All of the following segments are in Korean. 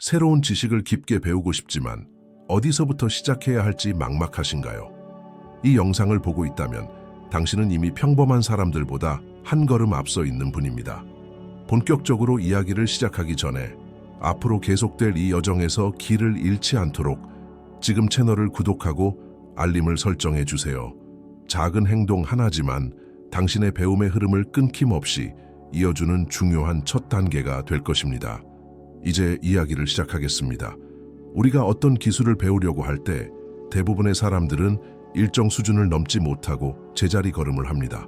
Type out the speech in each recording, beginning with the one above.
새로운 지식을 깊게 배우고 싶지만 어디서부터 시작해야 할지 막막하신가요? 이 영상을 보고 있다면 당신은 이미 평범한 사람들보다 한 걸음 앞서 있는 분입니다. 본격적으로 이야기를 시작하기 전에 앞으로 계속될 이 여정에서 길을 잃지 않도록 지금 채널을 구독하고 알림을 설정해 주세요. 작은 행동 하나지만 당신의 배움의 흐름을 끊김없이 이어주는 중요한 첫 단계가 될 것입니다. 이제 이야기를 시작하겠습니다. 우리가 어떤 기술을 배우려고 할 때 대부분의 사람들은 일정 수준을 넘지 못하고 제자리 걸음을 합니다.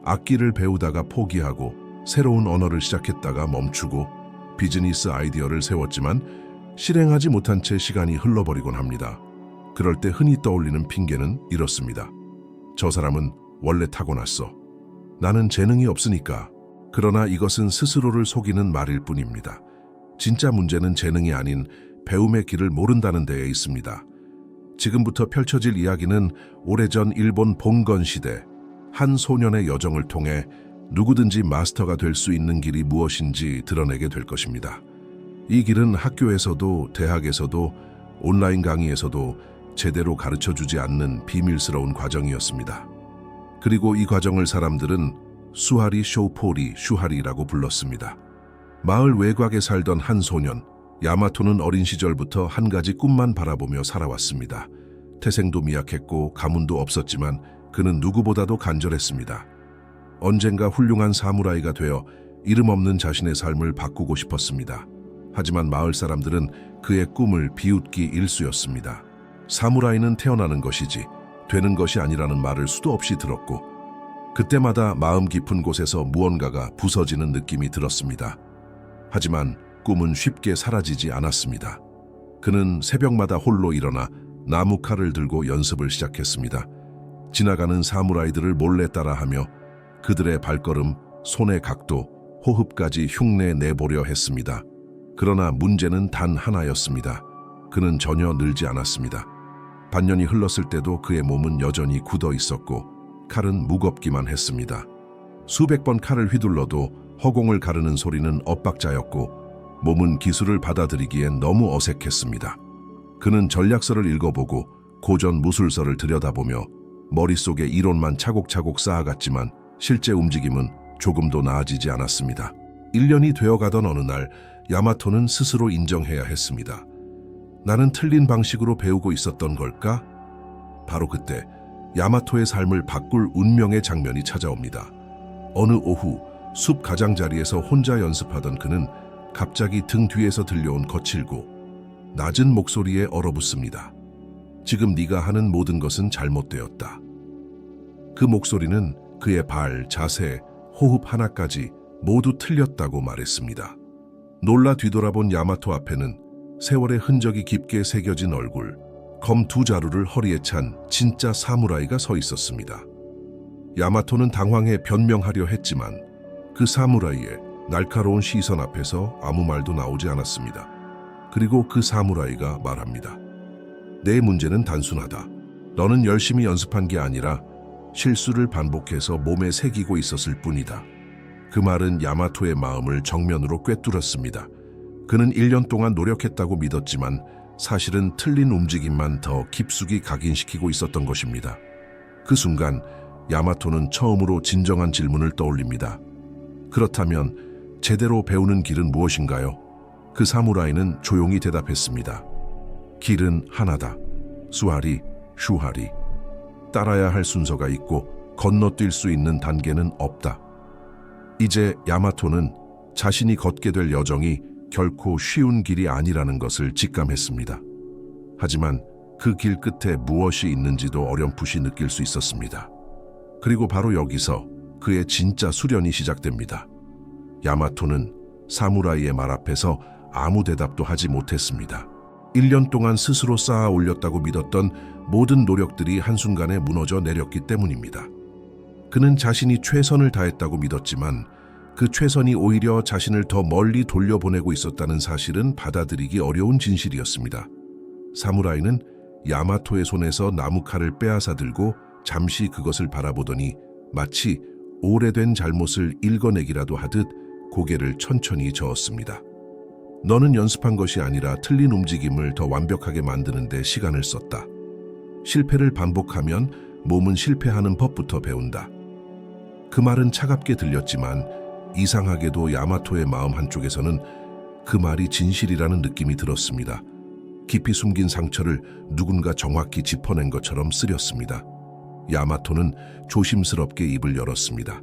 악기를 배우다가 포기하고 새로운 언어를 시작했다가 멈추고 비즈니스 아이디어를 세웠지만 실행하지 못한 채 시간이 흘러버리곤 합니다. 그럴 때 흔히 떠올리는 핑계는 이렇습니다. 저 사람은 원래 타고났어. 나는 재능이 없으니까. 그러나 이것은 스스로를 속이는 말일 뿐입니다. 진짜 문제는 재능이 아닌 배움의 길을 모른다는 데에 있습니다. 지금부터 펼쳐질 이야기는 오래전 일본 봉건 시대 한 소년의 여정을 통해 누구든지 마스터가 될 수 있는 길이 무엇인지 드러내게 될 것입니다. 이 길은 학교에서도 대학에서도 온라인 강의에서도 제대로 가르쳐주지 않는 비밀스러운 과정이었습니다. 그리고 이 과정을 사람들은 수하리 쇼포리 슈하리라고 불렀습니다. 마을 외곽에 살던 한 소년, 야마토는 어린 시절부터 한 가지 꿈만 바라보며 살아왔습니다. 태생도 미약했고 가문도 없었지만 그는 누구보다도 간절했습니다. 언젠가 훌륭한 사무라이가 되어 이름 없는 자신의 삶을 바꾸고 싶었습니다. 하지만 마을 사람들은 그의 꿈을 비웃기 일쑤였습니다. 사무라이는 태어나는 것이지 되는 것이 아니라는 말을 수도 없이 들었고 그때마다 마음 깊은 곳에서 무언가가 부서지는 느낌이 들었습니다. 하지만 꿈은 쉽게 사라지지 않았습니다. 그는 새벽마다 홀로 일어나 나무칼을 들고 연습을 시작했습니다. 지나가는 사무라이들을 몰래 따라하며 그들의 발걸음, 손의 각도, 호흡까지 흉내 내보려 했습니다. 그러나 문제는 단 하나였습니다. 그는 전혀 늘지 않았습니다. 반년이 흘렀을 때도 그의 몸은 여전히 굳어 있었고 칼은 무겁기만 했습니다. 수백 번 칼을 휘둘러도 허공을 가르는 소리는 엇박자였고 몸은 기술을 받아들이기엔 너무 어색했습니다. 그는 전략서를 읽어보고 고전 무술서를 들여다보며 머릿속에 이론만 차곡차곡 쌓아갔지만 실제 움직임은 조금도 나아지지 않았습니다. 1년이 되어가던 어느 날 야마토는 스스로 인정해야 했습니다. 나는 틀린 방식으로 배우고 있었던 걸까? 바로 그때 야마토의 삶을 바꿀 운명의 장면이 찾아옵니다. 어느 오후 숲 가장자리에서 혼자 연습하던 그는 갑자기 등 뒤에서 들려온 거칠고 낮은 목소리에 얼어붙습니다. 지금 네가 하는 모든 것은 잘못되었다. 그 목소리는 그의 발, 자세, 호흡 하나까지 모두 틀렸다고 말했습니다. 놀라 뒤돌아본 야마토 앞에는 세월의 흔적이 깊게 새겨진 얼굴, 검 두 자루를 허리에 찬 진짜 사무라이가 서 있었습니다. 야마토는 당황해 변명하려 했지만 그 사무라이의 날카로운 시선 앞에서 아무 말도 나오지 않았습니다. 그리고 그 사무라이가 말합니다. 내 문제는 단순하다. 너는 열심히 연습한 게 아니라 실수를 반복해서 몸에 새기고 있었을 뿐이다. 그 말은 야마토의 마음을 정면으로 꿰뚫었습니다. 그는 1년 동안 노력했다고 믿었지만 사실은 틀린 움직임만 더 깊숙이 각인시키고 있었던 것입니다. 그 순간 야마토는 처음으로 진정한 질문을 떠올립니다. 그렇다면 제대로 배우는 길은 무엇인가요? 그 사무라이는 조용히 대답했습니다. 길은 하나다. 수하리, 슈하리. 따라야 할 순서가 있고 건너뛸 수 있는 단계는 없다. 이제 야마토는 자신이 걷게 될 여정이 결코 쉬운 길이 아니라는 것을 직감했습니다. 하지만 그 길 끝에 무엇이 있는지도 어렴풋이 느낄 수 있었습니다. 그리고 바로 여기서 그의 진짜 수련이 시작됩니다. 야마토는 사무라이의 말 앞에서 아무 대답도 하지 못했습니다. 1년 동안 스스로 쌓아 올렸다고 믿었던 모든 노력들이 한순간에 무너져 내렸기 때문입니다. 그는 자신이 최선을 다했다고 믿었지만 그 최선이 오히려 자신을 더 멀리 돌려보내고 있었다는 사실은 받아들이기 어려운 진실이었습니다. 사무라이는 야마토의 손에서 나무칼을 빼앗아 들고 잠시 그것을 바라보더니 마치 오래된 잘못을 읽어내기라도 하듯 고개를 천천히 저었습니다. 너는 연습한 것이 아니라 틀린 움직임을 더 완벽하게 만드는 데 시간을 썼다. 실패를 반복하면 몸은 실패하는 법부터 배운다. 그 말은 차갑게 들렸지만 이상하게도 야마토의 마음 한쪽에서는 그 말이 진실이라는 느낌이 들었습니다. 깊이 숨긴 상처를 누군가 정확히 짚어낸 것처럼 쓰렸습니다. 야마토는 조심스럽게 입을 열었습니다.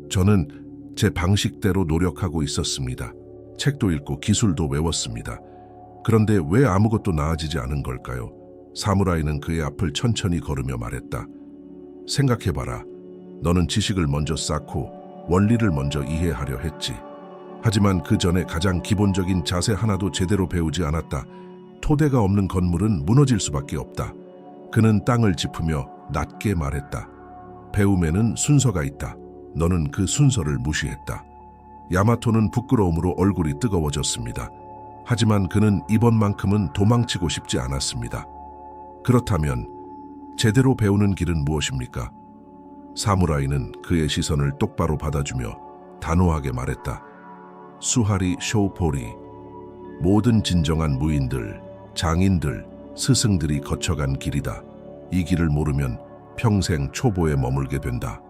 저는 제 방식대로 노력하고 있었습니다. 책도 읽고 기술도 외웠습니다. 그런데 왜 아무것도 나아지지 않은 걸까요? 사무라이는 그의 앞을 천천히 걸으며 말했다. 생각해봐라. 너는 지식을 먼저 쌓고 원리를 먼저 이해하려 했지. 하지만 그 전에 가장 기본적인 자세 하나도 제대로 배우지 않았다. 토대가 없는 건물은 무너질 수밖에 없다. 그는 땅을 짚으며 낮게 말했다. 배움에는 순서가 있다. 너는 그 순서를 무시했다. 야마토는 부끄러움으로 얼굴이 뜨거워졌습니다. 하지만 그는 이번만큼은 도망치고 싶지 않았습니다. 그렇다면 제대로 배우는 길은 무엇입니까? 사무라이는 그의 시선을 똑바로 받아주며 단호하게 말했다. 수하리 쇼포리. 모든 진정한 무인들, 장인들, 스승들이 거쳐간 길이다. 이 길을 모르면 평생 초보에 머물게 된다.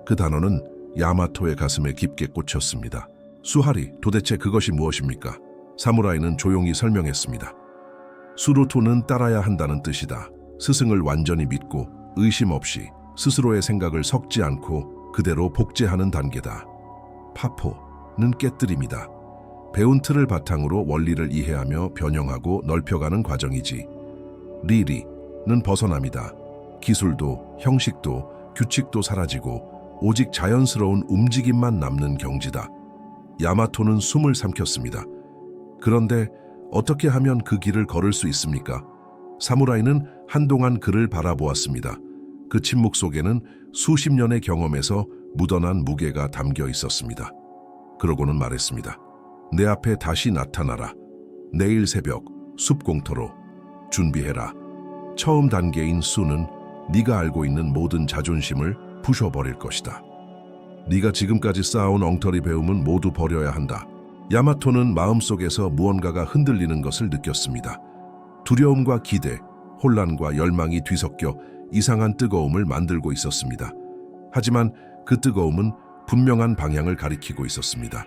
그 단어는 야마토의 가슴에 깊게 꽂혔습니다. 수하리, 도대체 그것이 무엇입니까? 사무라이는 조용히 설명했습니다. 수루토는 따라야 한다는 뜻이다. 스승을 완전히 믿고 의심 없이 스스로의 생각을 섞지 않고 그대로 복제하는 단계다. 파포는 깨뜨림이다. 배운 틀을 바탕으로 원리를 이해하며 변형하고 넓혀가는 과정이지. 리리는 벗어남이다. 기술도 형식도 규칙도 사라지고 오직 자연스러운 움직임만 남는 경지다. 야마토는 숨을 삼켰습니다. 그런데 어떻게 하면 그 길을 걸을 수 있습니까? 사무라이는 한동안 그를 바라보았습니다. 그 침묵 속에는 수십 년의 경험에서 묻어난 무게가 담겨 있었습니다. 그러고는 말했습니다. 내 앞에 다시 나타나라. 내일 새벽 숲공터로 준비해라. 처음 단계인 수는 네가 알고 있는 모든 자존심을 부셔버릴 것이다. 네가 지금까지 쌓아온 엉터리 배움은 모두 버려야 한다. 야마토는 마음속에서 무언가가 흔들리는 것을 느꼈습니다. 두려움과 기대, 혼란과 열망이 뒤섞여 이상한 뜨거움을 만들고 있었습니다. 하지만 그 뜨거움은 분명한 방향을 가리키고 있었습니다.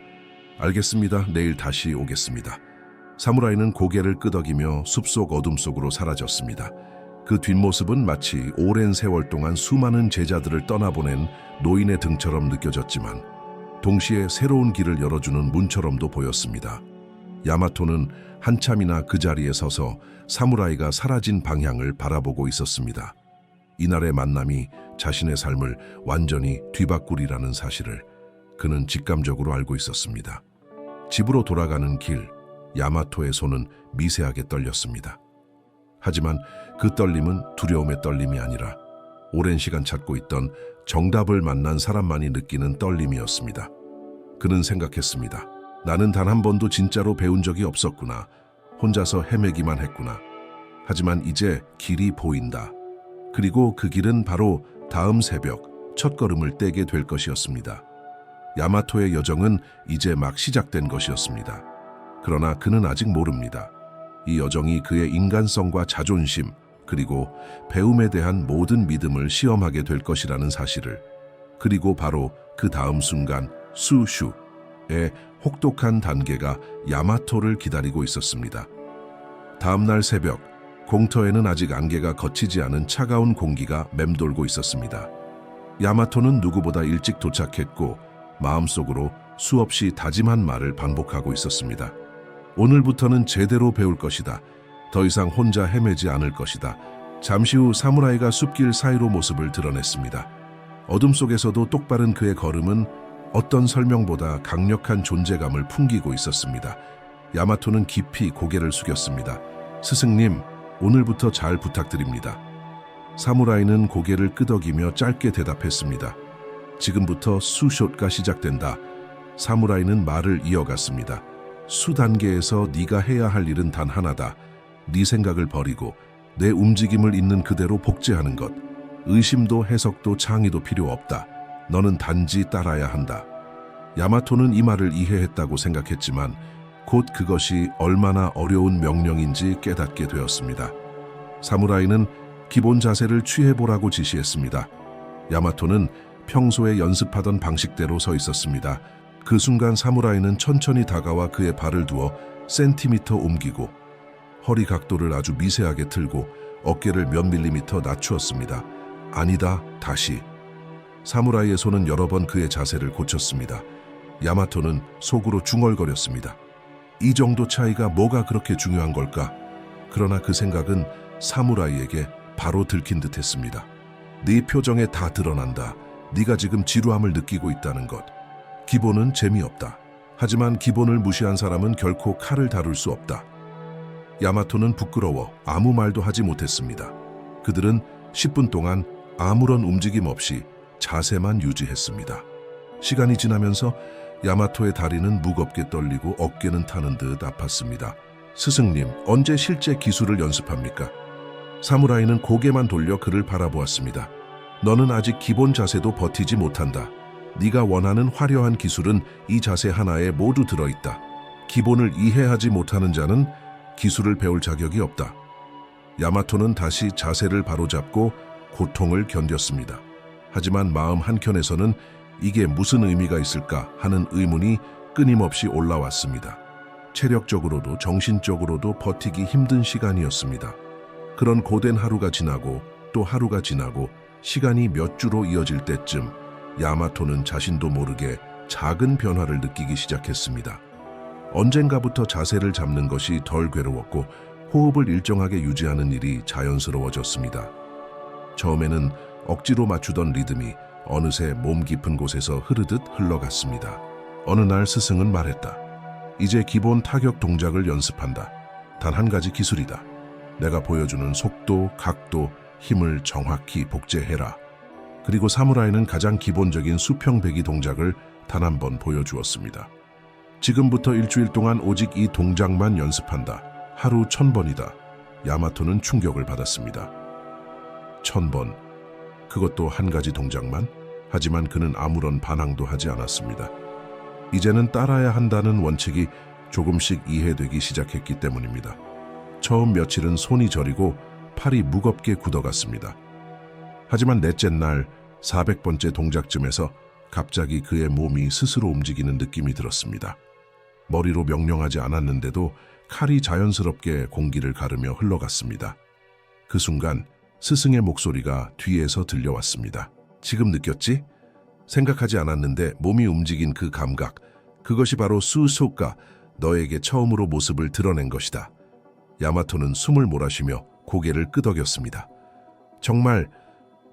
알겠습니다. 내일 다시 오겠습니다. 사무라이는 고개를 끄덕이며 숲속 어둠 속으로 사라졌습니다. 그 뒷모습은 마치 오랜 세월 동안 수많은 제자들을 떠나보낸 노인의 등처럼 느껴졌지만 동시에 새로운 길을 열어주는 문처럼도 보였습니다. 야마토는 한참이나 그 자리에 서서 사무라이가 사라진 방향을 바라보고 있었습니다. 이날의 만남이 자신의 삶을 완전히 뒤바꾸리라는 사실을 그는 직감적으로 알고 있었습니다. 집으로 돌아가는 길, 야마토의 손은 미세하게 떨렸습니다. 하지만 그 떨림은 두려움의 떨림이 아니라 오랜 시간 찾고 있던 정답을 만난 사람만이 느끼는 떨림이었습니다. 그는 생각했습니다. 나는 단 한 번도 진짜로 배운 적이 없었구나. 혼자서 헤매기만 했구나. 하지만 이제 길이 보인다. 그리고 그 길은 바로 다음 새벽 첫걸음을 떼게 될 것이었습니다. 야마토의 여정은 이제 막 시작된 것이었습니다. 그러나 그는 아직 모릅니다. 이 여정이 그의 인간성과 자존심, 그리고 배움에 대한 모든 믿음을 시험하게 될 것이라는 사실을. 그리고 바로 그 다음 순간 수슈의 혹독한 단계가 야마토를 기다리고 있었습니다. 다음 날 새벽, 공터에는 아직 안개가 걷히지 않은 차가운 공기가 맴돌고 있었습니다. 야마토는 누구보다 일찍 도착했고 마음속으로 수없이 다짐한 말을 반복하고 있었습니다. 오늘부터는 제대로 배울 것이다. 더 이상 혼자 헤매지 않을 것이다. 잠시 후 사무라이가 숲길 사이로 모습을 드러냈습니다. 어둠 속에서도 똑바른 그의 걸음은 어떤 설명보다 강력한 존재감을 풍기고 있었습니다. 야마토는 깊이 고개를 숙였습니다. 스승님, 오늘부터 잘 부탁드립니다. 사무라이는 고개를 끄덕이며 짧게 대답했습니다. 지금부터 수숏가 시작된다. 사무라이는 말을 이어갔습니다. 수 단계에서 네가 해야 할 일은 단 하나다. 네 생각을 버리고 내 움직임을 있는 그대로 복제하는 것. 의심도 해석도 창의도 필요 없다. 너는 단지 따라야 한다. 야마토는 이 말을 이해했다고 생각했지만 곧 그것이 얼마나 어려운 명령인지 깨닫게 되었습니다. 사무라이는 기본 자세를 취해보라고 지시했습니다. 야마토는 평소에 연습하던 방식대로 서 있었습니다. 그 순간 사무라이는 천천히 다가와 그의 발을 두어 센티미터 옮기고 허리 각도를 아주 미세하게 틀고 어깨를 몇 밀리미터 낮추었습니다. 아니다, 다시. 사무라이의 손은 여러 번 그의 자세를 고쳤습니다. 야마토는 속으로 중얼거렸습니다. 이 정도 차이가 뭐가 그렇게 중요한 걸까? 그러나 그 생각은 사무라이에게 바로 들킨 듯했습니다. 네 표정에 다 드러난다. 네가 지금 지루함을 느끼고 있다는 것. 기본은 재미없다. 하지만 기본을 무시한 사람은 결코 칼을 다룰 수 없다. 야마토는 부끄러워 아무 말도 하지 못했습니다. 그들은 10분 동안 아무런 움직임 없이 자세만 유지했습니다. 시간이 지나면서 야마토의 다리는 무겁게 떨리고 어깨는 타는 듯 아팠습니다. 스승님, 언제 실제 기술을 연습합니까? 사무라이는 고개만 돌려 그를 바라보았습니다. 너는 아직 기본 자세도 버티지 못한다. 네가 원하는 화려한 기술은 이 자세 하나에 모두 들어있다. 기본을 이해하지 못하는 자는 기술을 배울 자격이 없다. 야마토는 다시 자세를 바로잡고 고통을 견뎠습니다. 하지만 마음 한켠에서는 이게 무슨 의미가 있을까 하는 의문이 끊임없이 올라왔습니다. 체력적으로도 정신적으로도 버티기 힘든 시간이었습니다. 그런 고된 하루가 지나고 또 하루가 지나고 시간이 몇 주로 이어질 때쯤 야마토는 자신도 모르게 작은 변화를 느끼기 시작했습니다. 언젠가부터 자세를 잡는 것이 덜 괴로웠고 호흡을 일정하게 유지하는 일이 자연스러워졌습니다. 처음에는 억지로 맞추던 리듬이 어느새 몸 깊은 곳에서 흐르듯 흘러갔습니다. 어느 날 스승은 말했다. 이제 기본 타격 동작을 연습한다. 단 한 가지 기술이다. 내가 보여주는 속도, 각도, 힘을 정확히 복제해라. 그리고 사무라이는 가장 기본적인 수평배기 동작을 단 한 번 보여주었습니다. 지금부터 일주일 동안 오직 이 동작만 연습한다. 하루 1000번이다. 야마토는 충격을 받았습니다. 1000번. 그것도 한 가지 동작만? 하지만 그는 아무런 반항도 하지 않았습니다. 이제는 따라야 한다는 원칙이 조금씩 이해되기 시작했기 때문입니다. 처음 며칠은 손이 저리고 팔이 무겁게 굳어갔습니다. 하지만 넷째 날 400번째 동작쯤에서 갑자기 그의 몸이 스스로 움직이는 느낌이 들었습니다. 머리로 명령하지 않았는데도 칼이 자연스럽게 공기를 가르며 흘러갔습니다. 그 순간 스승의 목소리가 뒤에서 들려왔습니다. 지금 느꼈지? 생각하지 않았는데 몸이 움직인 그 감각, 그것이 바로 수소가 너에게 처음으로 모습을 드러낸 것이다. 야마토는 숨을 몰아쉬며 고개를 끄덕였습니다. 정말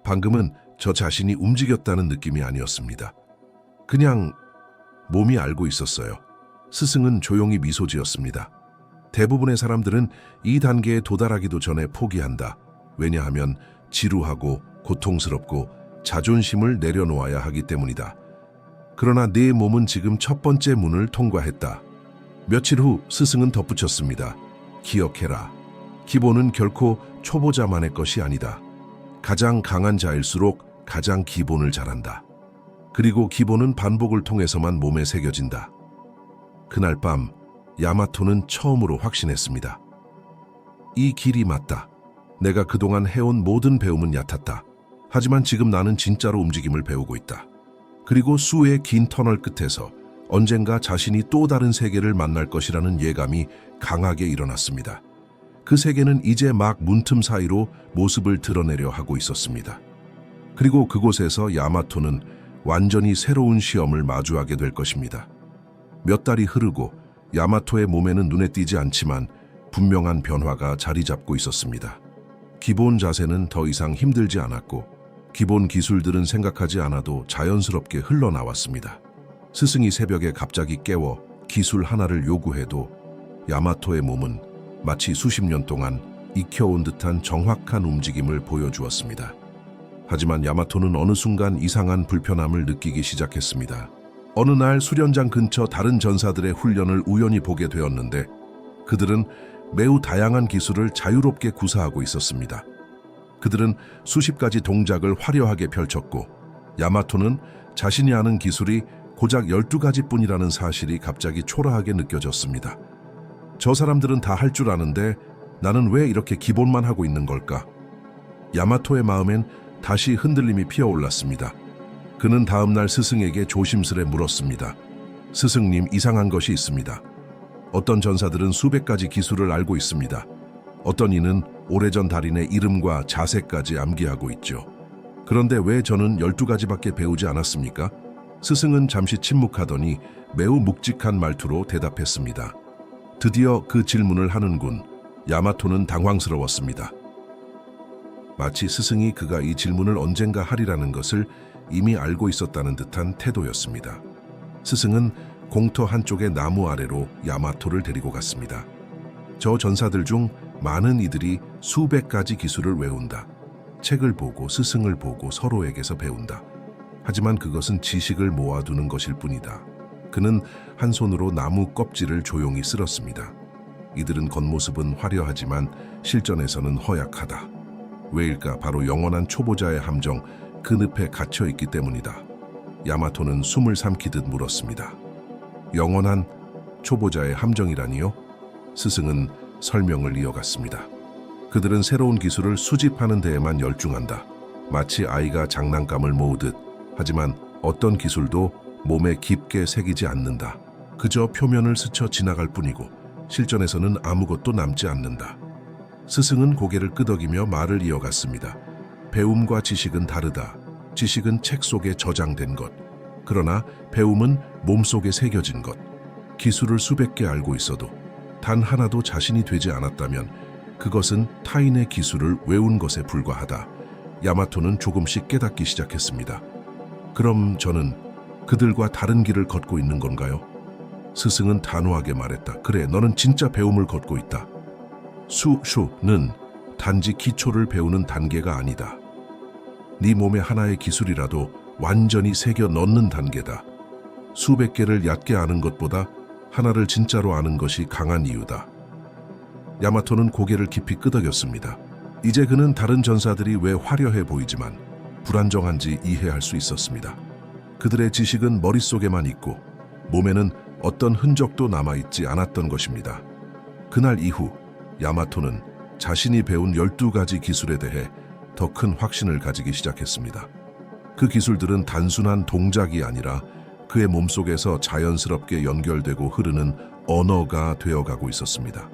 방금은 저 자신이 움직였다는 느낌이 아니었습니다. 그냥 몸이 알고 있었어요. 스승은 조용히 미소 지었습니다. 대부분의 사람들은 이 단계에 도달하기도 전에 포기한다. 왜냐하면 지루하고 고통스럽고 자존심을 내려놓아야 하기 때문이다. 그러나 네 몸은 지금 첫 번째 문을 통과했다. 며칠 후 스승은 덧붙였습니다. 기억해라. 기본은 결코 초보자만의 것이 아니다. 가장 강한 자일수록 가장 기본을 잘한다. 그리고 기본은 반복을 통해서만 몸에 새겨진다. 그날 밤 야마토는 처음으로 확신했습니다. 이 길이 맞다. 내가 그동안 해온 모든 배움은 얕았다. 하지만 지금 나는 진짜로 움직임을 배우고 있다. 그리고 수의 긴 터널 끝에서 언젠가 자신이 또 다른 세계를 만날 것이라는 예감이 강하게 일어났습니다. 그 세계는 이제 막 문틈 사이로 모습을 드러내려 하고 있었습니다. 그리고 그곳에서 야마토는 완전히 새로운 시험을 마주하게 될 것입니다. 몇 달이 흐르고 야마토의 몸에는 눈에 띄지 않지만 분명한 변화가 자리 잡고 있었습니다. 기본 자세는 더 이상 힘들지 않았고 기본 기술들은 생각하지 않아도 자연스럽게 흘러나왔습니다. 스승이 새벽에 갑자기 깨워 기술 하나를 요구해도 야마토의 몸은 마치 수십 년 동안 익혀온 듯한 정확한 움직임을 보여주었습니다. 하지만 야마토는 어느 순간 이상한 불편함을 느끼기 시작했습니다. 어느 날 수련장 근처 다른 전사들의 훈련을 우연히 보게 되었는데 그들은 매우 다양한 기술을 자유롭게 구사하고 있었습니다. 그들은 수십 가지 동작을 화려하게 펼쳤고 야마토는 자신이 아는 기술이 고작 12가지뿐이라는 사실이 갑자기 초라하게 느껴졌습니다. 저 사람들은 다 할 줄 아는데 나는 왜 이렇게 기본만 하고 있는 걸까? 야마토의 마음엔 다시 흔들림이 피어올랐습니다. 그는 다음 날 스승에게 조심스레 물었습니다. 스승님, 이상한 것이 있습니다. 어떤 전사들은 수백 가지 기술을 알고 있습니다. 어떤 이는 오래전 달인의 이름과 자세까지 암기하고 있죠. 그런데 왜 저는 12가지밖에 배우지 않았습니까? 스승은 잠시 침묵하더니 매우 묵직한 말투로 대답했습니다. 드디어 그 질문을 하는군. 야마토는 당황스러웠습니다. 마치 스승이 그가 이 질문을 언젠가 하리라는 것을 이미 알고 있었다는 듯한 태도였습니다. 스승은 공터 한쪽의 나무 아래로 야마토를 데리고 갔습니다. 저 전사들 중 많은 이들이 수백 가지 기술을 외운다. 책을 보고 스승을 보고 서로에게서 배운다. 하지만 그것은 지식을 모아두는 것일 뿐이다. 그는 한 손으로 나무 껍질을 조용히 쓸었습니다. 이들은 겉모습은 화려하지만 실전에서는 허약하다. 왜일까? 바로 영원한 초보자의 함정, 그 늪에 갇혀있기 때문이다. 야마토는 숨을 삼키듯 물었습니다. 영원한 초보자의 함정이라니요? 스승은 설명을 이어갔습니다. 그들은 새로운 기술을 수집하는 데에만 열중한다. 마치 아이가 장난감을 모으듯. 하지만 어떤 기술도 몸에 깊게 새기지 않는다. 그저 표면을 스쳐 지나갈 뿐이고 실전에서는 아무것도 남지 않는다. 스승은 고개를 끄덕이며 말을 이어갔습니다. 배움과 지식은 다르다. 지식은 책 속에 저장된 것. 그러나 배움은 몸속에 새겨진 것. 기술을 수백 개 알고 있어도 단 하나도 자신이 되지 않았다면 그것은 타인의 기술을 외운 것에 불과하다. 야마토는 조금씩 깨닫기 시작했습니다. 그럼 저는 그들과 다른 길을 걷고 있는 건가요? 스승은 단호하게 말했다. 그래, 너는 진짜 배움을 걷고 있다. 수슈는 단지 기초를 배우는 단계가 아니다. 네 몸에 하나의 기술이라도 완전히 새겨 넣는 단계다. 수백 개를 얕게 아는 것보다 하나를 진짜로 아는 것이 강한 이유다. 야마토는 고개를 깊이 끄덕였습니다. 이제 그는 다른 전사들이 왜 화려해 보이지만 불안정한지 이해할 수 있었습니다. 그들의 지식은 머릿속에만 있고 몸에는 어떤 흔적도 남아있지 않았던 것입니다. 그날 이후 야마토는 자신이 배운 12가지 기술에 대해 더 큰 확신을 가지기 시작했습니다. 그 기술들은 단순한 동작이 아니라 그의 몸속에서 자연스럽게 연결되고 흐르는 언어가 되어가고 있었습니다.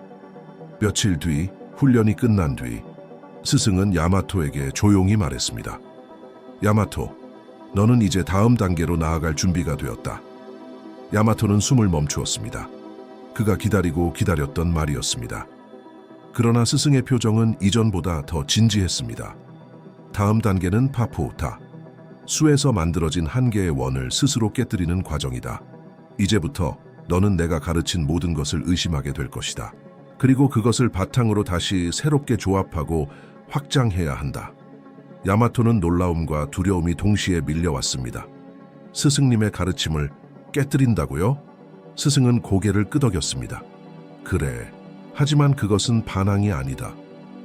며칠 뒤, 훈련이 끝난 뒤 스승은 야마토에게 조용히 말했습니다. 야마토, 너는 이제 다음 단계로 나아갈 준비가 되었다. 야마토는 숨을 멈추었습니다. 그가 기다리고 기다렸던 말이었습니다. 그러나 스승의 표정은 이전보다 더 진지했습니다. 다음 단계는 파포타, 수에서 만들어진 한 개의 원을 스스로 깨뜨리는 과정이다. 이제부터 너는 내가 가르친 모든 것을 의심하게 될 것이다. 그리고 그것을 바탕으로 다시 새롭게 조합하고 확장해야 한다. 야마토는 놀라움과 두려움이 동시에 밀려왔습니다. 스승님의 가르침을 깨뜨린다고요? 스승은 고개를 끄덕였습니다. 그래, 하지만 그것은 반항이 아니다.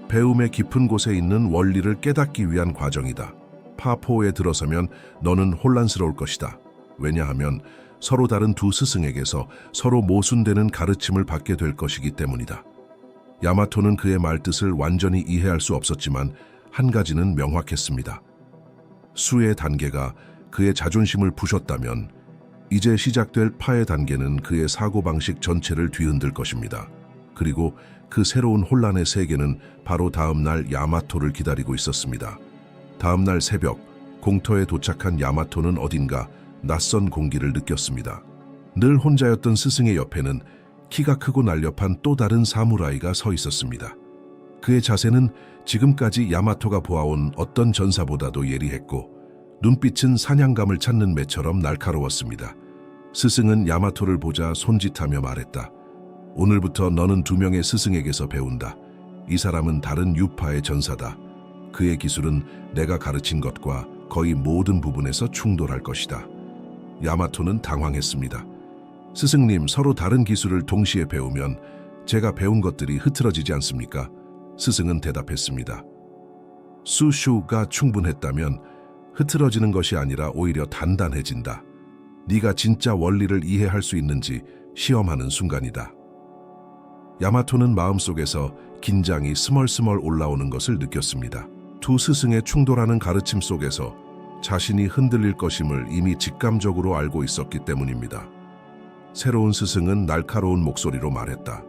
배움의 깊은 곳에 있는 원리를 깨닫기 위한 과정이다. 파포에 들어서면 너는 혼란스러울 것이다. 왜냐하면 서로 다른 두 스승에게서 서로 모순되는 가르침을 받게 될 것이기 때문이다. 야마토는 그의 말뜻을 완전히 이해할 수 없었지만 한 가지는 명확했습니다. 수의 단계가 그의 자존심을 부셨다면 이제 시작될 파의 단계는 그의 사고방식 전체를 뒤흔들 것입니다. 그리고 그 새로운 혼란의 세계는 바로 다음 날 야마토를 기다리고 있었습니다. 다음 날 새벽, 공터에 도착한 야마토는 어딘가 낯선 공기를 느꼈습니다. 늘 혼자였던 스승의 옆에는 키가 크고 날렵한 또 다른 사무라이가 서 있었습니다. 그의 자세는 지금까지 야마토가 보아온 어떤 전사보다도 예리했고 눈빛은 사냥감을 찾는 매처럼 날카로웠습니다. 스승은 야마토를 보자 손짓하며 말했다. 오늘부터 너는 2명의 스승에게서 배운다. 이 사람은 다른 유파의 전사다. 그의 기술은 내가 가르친 것과 거의 모든 부분에서 충돌할 것이다. 야마토는 당황했습니다. 스승님, 서로 다른 기술을 동시에 배우면 제가 배운 것들이 흐트러지지 않습니까? 스승은 대답했습니다. 수슈가 충분했다면 흐트러지는 것이 아니라 오히려 단단해진다. 네가 진짜 원리를 이해할 수 있는지 시험하는 순간이다. 야마토는 마음속에서 긴장이 스멀스멀 올라오는 것을 느꼈습니다. 두 스승의 충돌하는 가르침 속에서 자신이 흔들릴 것임을 이미 직감적으로 알고 있었기 때문입니다. 새로운 스승은 날카로운 목소리로 말했다.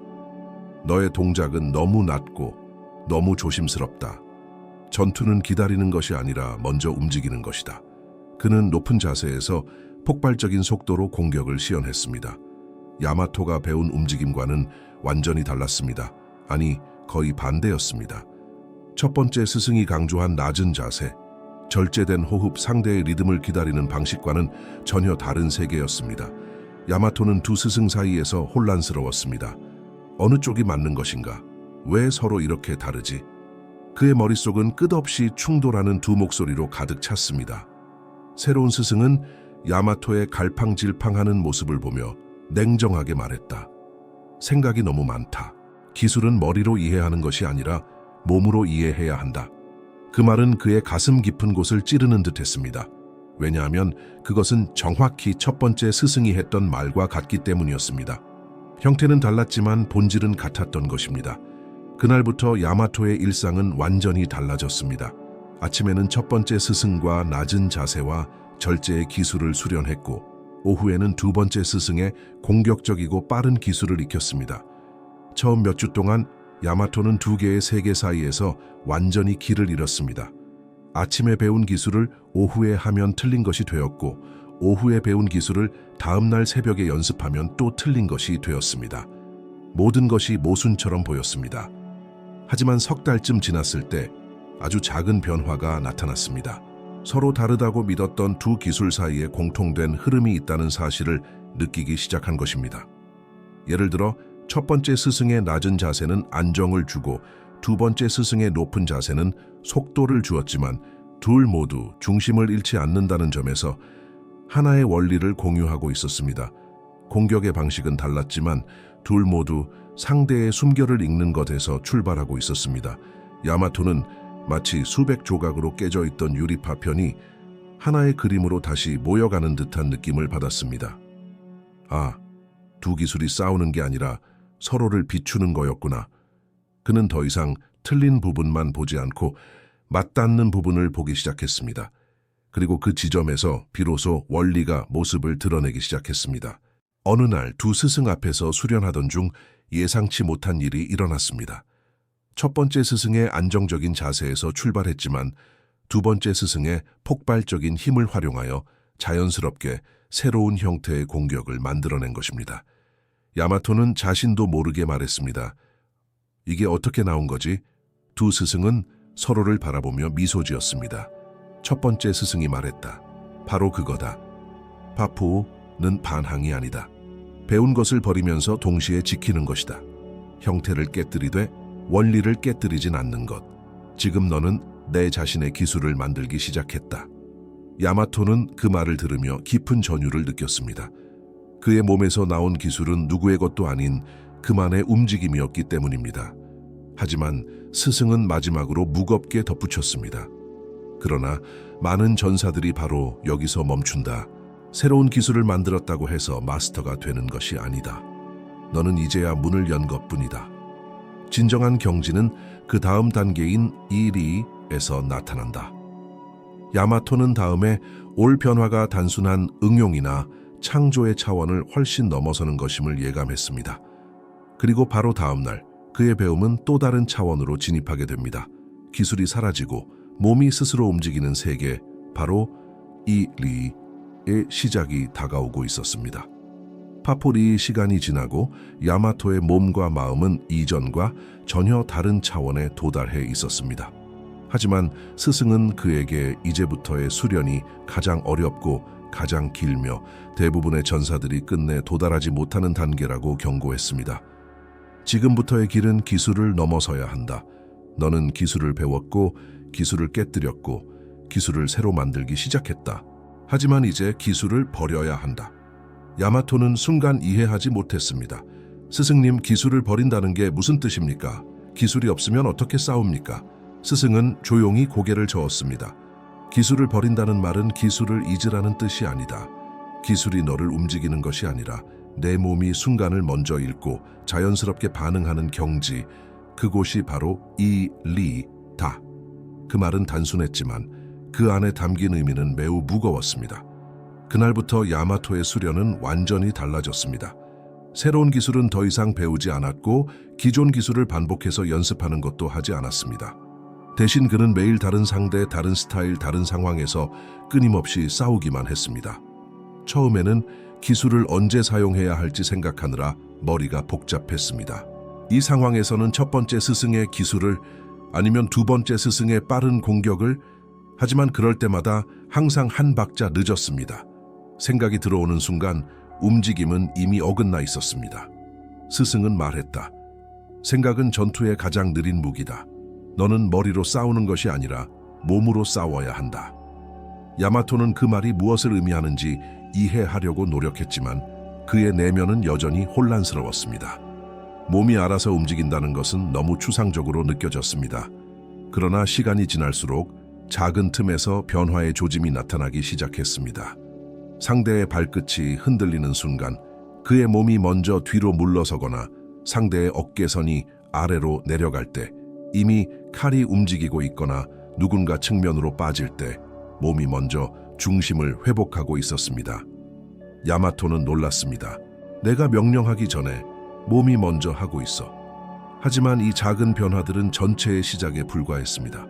너의 동작은 너무 낮고 너무 조심스럽다. 전투는 기다리는 것이 아니라 먼저 움직이는 것이다. 그는 높은 자세에서 폭발적인 속도로 공격을 시연했습니다. 야마토가 배운 움직임과는 완전히 달랐습니다. 아니, 거의 반대였습니다. 첫 번째 스승이 강조한 낮은 자세, 절제된 호흡, 상대의 리듬을 기다리는 방식과는 전혀 다른 세계였습니다. 야마토는 두 스승 사이에서 혼란스러웠습니다. 어느 쪽이 맞는 것인가? 왜 서로 이렇게 다르지? 그의 머릿속은 끝없이 충돌하는 두 목소리로 가득 찼습니다. 새로운 스승은 야마토의 갈팡질팡하는 모습을 보며 냉정하게 말했다. 생각이 너무 많다. 기술은 머리로 이해하는 것이 아니라 몸으로 이해해야 한다. 그 말은 그의 가슴 깊은 곳을 찌르는 듯했습니다. 왜냐하면 그것은 정확히 첫 번째 스승이 했던 말과 같기 때문이었습니다. 형태는 달랐지만 본질은 같았던 것입니다. 그날부터 야마토의 일상은 완전히 달라졌습니다. 아침에는 첫 번째 스승과 낮은 자세와 절제의 기술을 수련했고, 오후에는 두 번째 스승의 공격적이고 빠른 기술을 익혔습니다. 처음 몇 주 동안 야마토는 두 개의 세계 사이에서 완전히 길을 잃었습니다. 아침에 배운 기술을 오후에 하면 틀린 것이 되었고, 오후에 배운 기술을 다음날 새벽에 연습하면 또 틀린 것이 되었습니다. 모든 것이 모순처럼 보였습니다. 하지만 석 달쯤 지났을 때 아주 작은 변화가 나타났습니다. 서로 다르다고 믿었던 두 기술 사이에 공통된 흐름이 있다는 사실을 느끼기 시작한 것입니다. 예를 들어 첫 번째 스승의 낮은 자세는 안정을 주고 두 번째 스승의 높은 자세는 속도를 주었지만 둘 모두 중심을 잃지 않는다는 점에서 하나의 원리를 공유하고 있었습니다. 공격의 방식은 달랐지만 둘 모두 상대의 숨결을 읽는 것에서 출발하고 있었습니다. 야마토는 마치 수백 조각으로 깨져 있던 유리 파편이 하나의 그림으로 다시 모여가는 듯한 느낌을 받았습니다. 아, 두 기술이 싸우는 게 아니라 서로를 비추는 거였구나. 그는 더 이상 틀린 부분만 보지 않고 맞닿는 부분을 보기 시작했습니다. 그리고 그 지점에서 비로소 원리가 모습을 드러내기 시작했습니다. 어느 날 두 스승 앞에서 수련하던 중 예상치 못한 일이 일어났습니다. 첫 번째 스승의 안정적인 자세에서 출발했지만 두 번째 스승의 폭발적인 힘을 활용하여 자연스럽게 새로운 형태의 공격을 만들어낸 것입니다. 야마토는 자신도 모르게 말했습니다. 이게 어떻게 나온 거지? 두 스승은 서로를 바라보며 미소 지었습니다. 첫 번째 스승이 말했다. 바로 그거다. 파푸는 반항이 아니다. 배운 것을 버리면서 동시에 지키는 것이다. 형태를 깨뜨리되 원리를 깨뜨리진 않는 것. 지금 너는 내 자신의 기술을 만들기 시작했다. 야마토는 그 말을 들으며 깊은 전율을 느꼈습니다. 그의 몸에서 나온 기술은 누구의 것도 아닌 그만의 움직임이었기 때문입니다. 하지만 스승은 마지막으로 무겁게 덧붙였습니다. 그러나 많은 전사들이 바로 여기서 멈춘다. 새로운 기술을 만들었다고 해서 마스터가 되는 것이 아니다. 너는 이제야 문을 연 것뿐이다. 진정한 경지는 그 다음 단계인 이리에서 나타난다. 야마토는 다음에 올 변화가 단순한 응용이나 창조의 차원을 훨씬 넘어서는 것임을 예감했습니다. 그리고 바로 다음 날 그의 배움은 또 다른 차원으로 진입하게 됩니다. 기술이 사라지고 몸이 스스로 움직이는 세계, 바로 이리의 시작이 다가오고 있었습니다. 파포리의 시간이 지나고 야마토의 몸과 마음은 이전과 전혀 다른 차원에 도달해 있었습니다. 하지만 스승은 그에게 이제부터의 수련이 가장 어렵고 가장 길며 대부분의 전사들이 끝내 도달하지 못하는 단계라고 경고했습니다. 지금부터의 길은 기술을 넘어서야 한다. 너는 기술을 배웠고 기술을 깨뜨렸고 기술을 새로 만들기 시작했다. 하지만 이제 기술을 버려야 한다. 야마토는 순간 이해하지 못했습니다. 스승님, 기술을 버린다는 게 무슨 뜻입니까? 기술이 없으면 어떻게 싸웁니까? 스승은 조용히 고개를 저었습니다. 기술을 버린다는 말은 기술을 잊으라는 뜻이 아니다. 기술이 너를 움직이는 것이 아니라 내 몸이 순간을 먼저 읽고 자연스럽게 반응하는 경지, 그곳이 바로 이-리-다. 그 말은 단순했지만 그 안에 담긴 의미는 매우 무거웠습니다. 그날부터 야마토의 수련은 완전히 달라졌습니다. 새로운 기술은 더 이상 배우지 않았고 기존 기술을 반복해서 연습하는 것도 하지 않았습니다. 대신 그는 매일 다른 상대, 다른 스타일, 다른 상황에서 끊임없이 싸우기만 했습니다. 처음에는 기술을 언제 사용해야 할지 생각하느라 머리가 복잡했습니다. 이 상황에서는 첫 번째 스승의 기술을 아니면 두 번째 스승의 빠른 공격을, 하지만 그럴 때마다 항상 한 박자 늦었습니다. 생각이 들어오는 순간 움직임은 이미 어긋나 있었습니다. 스승은 말했다. 생각은 전투의 가장 느린 무기다. 너는 머리로 싸우는 것이 아니라 몸으로 싸워야 한다. 야마토는 그 말이 무엇을 의미하는지 이해하려고 노력했지만 그의 내면은 여전히 혼란스러웠습니다. 몸이 알아서 움직인다는 것은 너무 추상적으로 느껴졌습니다. 그러나 시간이 지날수록 작은 틈에서 변화의 조짐이 나타나기 시작했습니다. 상대의 발끝이 흔들리는 순간 그의 몸이 먼저 뒤로 물러서거나 상대의 어깨선이 아래로 내려갈 때, 이미 칼이 움직이고 있거나 누군가 측면으로 빠질 때 몸이 먼저 중심을 회복하고 있었습니다. 야마토는 놀랐습니다. 내가 명령하기 전에 몸이 먼저 하고 있어. 하지만 이 작은 변화들은 전체의 시작에 불과했습니다.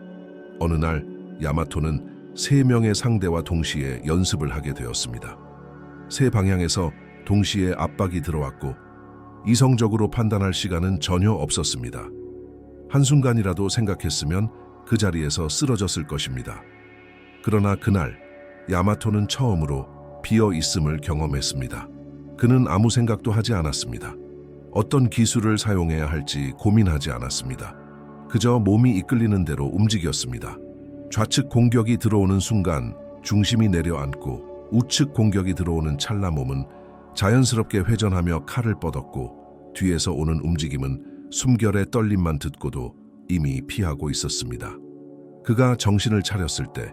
어느 날 야마토는 3명의 상대와 동시에 연습을 하게 되었습니다. 3방향에서 동시에 압박이 들어왔고 이성적으로 판단할 시간은 전혀 없었습니다. 한순간이라도 생각했으면 그 자리에서 쓰러졌을 것입니다. 그러나 그날 야마토는 처음으로 비어 있음을 경험했습니다. 그는 아무 생각도 하지 않았습니다. 어떤 기술을 사용해야 할지 고민하지 않았습니다. 그저 몸이 이끌리는 대로 움직였습니다. 좌측 공격이 들어오는 순간 중심이 내려앉고 우측 공격이 들어오는 찰나 몸은 자연스럽게 회전하며 칼을 뻗었고 뒤에서 오는 움직임은 숨결의 떨림만 듣고도 이미 피하고 있었습니다. 그가 정신을 차렸을 때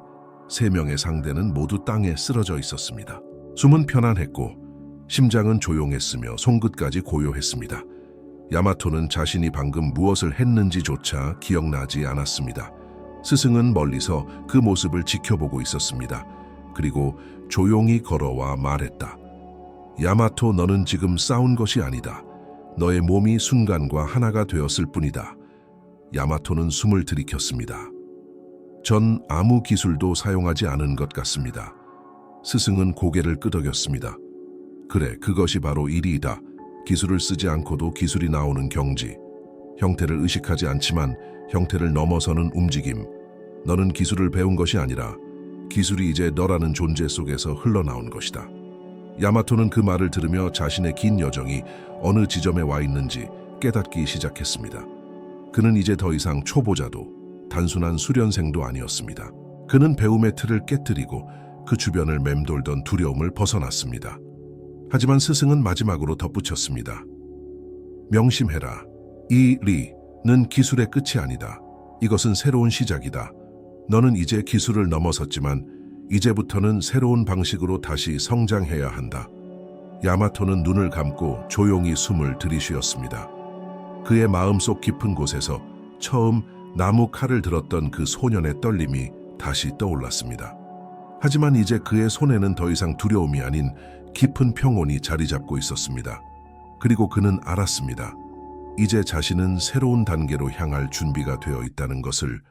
3명의 상대는 모두 땅에 쓰러져 있었습니다. 숨은 편안했고 심장은 조용했으며 손끝까지 고요했습니다. 야마토는 자신이 방금 무엇을 했는지조차 기억나지 않았습니다. 스승은 멀리서 그 모습을 지켜보고 있었습니다. 그리고 조용히 걸어와 말했다. 야마토, 너는 지금 싸운 것이 아니다. 너의 몸이 순간과 하나가 되었을 뿐이다. 야마토는 숨을 들이켰습니다. 전 아무 기술도 사용하지 않은 것 같습니다. 스승은 고개를 끄덕였습니다. 그래, 그것이 바로 일이다. 기술을 쓰지 않고도 기술이 나오는 경지. 형태를 의식하지 않지만 형태를 넘어서는 움직임. 너는 기술을 배운 것이 아니라 기술이 이제 너라는 존재 속에서 흘러나온 것이다. 야마토는 그 말을 들으며 자신의 긴 여정이 어느 지점에 와 있는지 깨닫기 시작했습니다. 그는 이제 더 이상 초보자도 단순한 수련생도 아니었습니다. 그는 배움의 틀을 깨뜨리고 그 주변을 맴돌던 두려움을 벗어났습니다. 하지만 스승은 마지막으로 덧붙였습니다. 명심해라. 이 리는 기술의 끝이 아니다. 이것은 새로운 시작이다. 너는 이제 기술을 넘어섰지만 이제부터는 새로운 방식으로 다시 성장해야 한다. 야마토는 눈을 감고 조용히 숨을 들이쉬었습니다. 그의 마음속 깊은 곳에서 처음 나무 칼을 들었던 그 소년의 떨림이 다시 떠올랐습니다. 하지만 이제 그의 손에는 더 이상 두려움이 아닌 깊은 평온이 자리 잡고 있었습니다. 그리고 그는 알았습니다. 이제 자신은 새로운 단계로 향할 준비가 되어 있다는 것을.